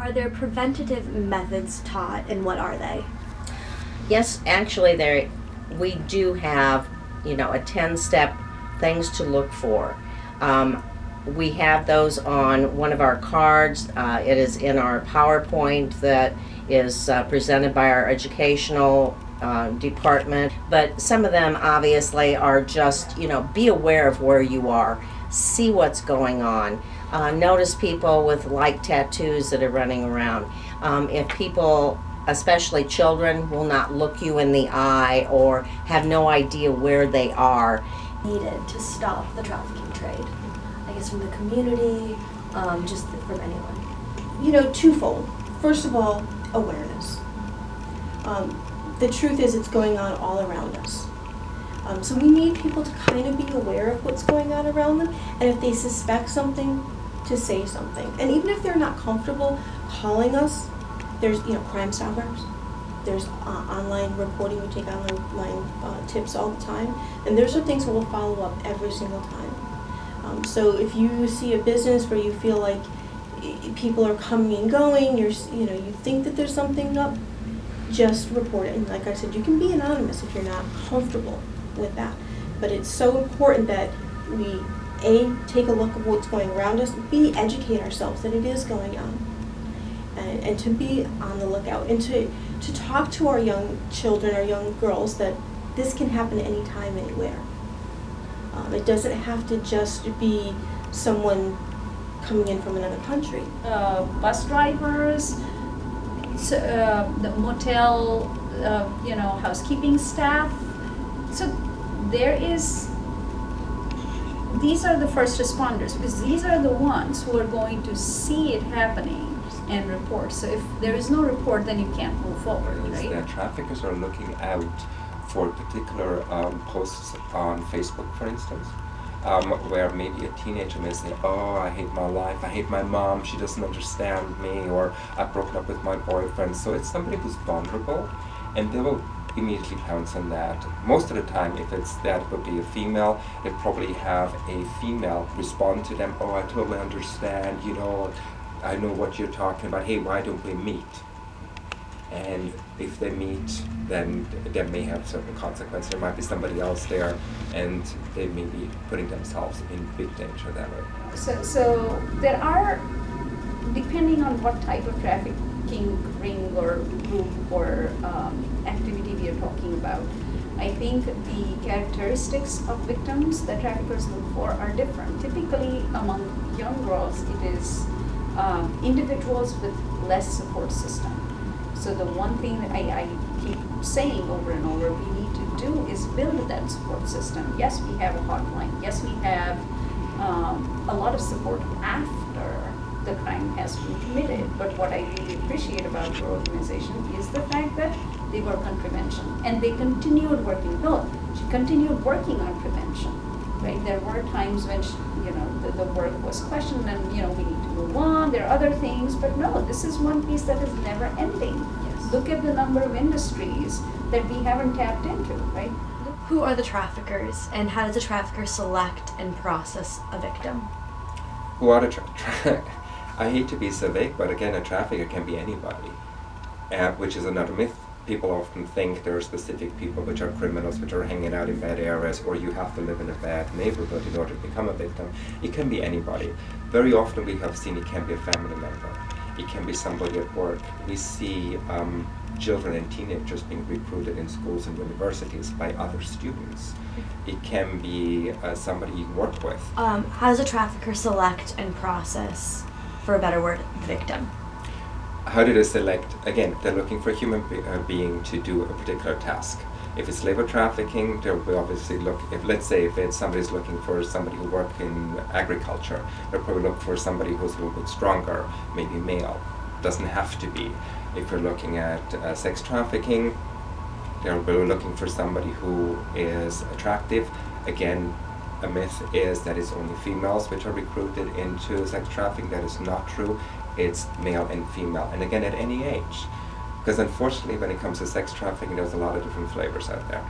Are there preventative methods taught, and what are they? Yes, actually, we do have, a 10-step things to look for. We have those on one of our cards. It is in our PowerPoint that is presented by our educational department. But some of them obviously are just, be aware of where you are, see what's going on. Notice people with like tattoos that are running around. If people, especially children, will not look you in the eye or have no idea where they are. Needed to stop the trafficking trade, I guess, from the community, just from anyone. Twofold. First of all, awareness. The truth is it's going on all around us. So we need people to kind of be aware of what's going on around them, and if they suspect something, to say something. And even if they're not comfortable calling us, there's Crime Stoppers. There's online reporting. We take online tips all the time, and there's some things we'll follow up every single time. So if you see a business where you feel like people are coming and going, you think that there's something up, just report it. And like I said, you can be anonymous if you're not comfortable with that. But it's so important that we take a look at what's going around us, B, educate ourselves that it is going on, and to be on the lookout, and to talk to our young children, our young girls, that this can happen anytime, anywhere. It doesn't have to just be someone coming in from another country. Bus drivers, the motel, housekeeping staff. So these are the first responders, because these are the ones who are going to see it happening and report. So if there is no report, then you can't move forward, right? The traffickers are looking out for particular posts on Facebook, for instance, where maybe a teenager may say, "Oh, I hate my life, I hate my mom, she doesn't understand me," or "I've broken up with my boyfriend." So it's somebody who's vulnerable, and they will immediately pounce on that. Most of the time, if that would be a female, they'd probably have a female respond to them, "Oh, I totally understand, I know what you're talking about, hey, why don't we meet?" And if they meet, then that may have certain consequences. There might be somebody else there, and they may be putting themselves in big danger that way. So there are, depending on what type of trafficking ring or group or activity we are talking about, I think the characteristics of victims that traffickers look for are different. Typically, among young girls, it is individuals with less support system. So the one thing that I keep saying over and over we need to do is build that support system. Yes, we have a hotline. Yes, we have a lot of support after the crime has been committed. But what I really appreciate about your organization is the fact that they work on prevention, and they continued working. No, she continued working on prevention. Right? There were times when the work was questioned, and we need to move on. There are other things, but no, this is one piece that is never ending. Yes. Look at the number of industries that we haven't tapped into, right? Who are the traffickers, and how does a trafficker select and process a victim? Who are the I hate to be so vague, but again, a trafficker can be anybody, which is another myth. People often think there are specific people which are criminals, which are hanging out in bad areas, or you have to live in a bad neighborhood in order to become a victim. It can be anybody. Very often we have seen it can be a family member. It can be somebody at work. We see children and teenagers being recruited in schools and universities by other students. It can be somebody you work with. How does a trafficker select and process, for a better word, the victim? How do they select? Again, they're looking for a human being to do a particular task. If it's labor trafficking, they'll obviously look, if it's somebody's looking for somebody who works in agriculture, they'll probably look for somebody who's a little bit stronger, maybe male. Doesn't have to be. If you're looking at sex trafficking, they're looking for somebody who is attractive. Again, a myth is that it's only females which are recruited into sex trafficking. That is not true. It's male and female, and again at any age. Because unfortunately when it comes to sex trafficking, there's a lot of different flavors out there.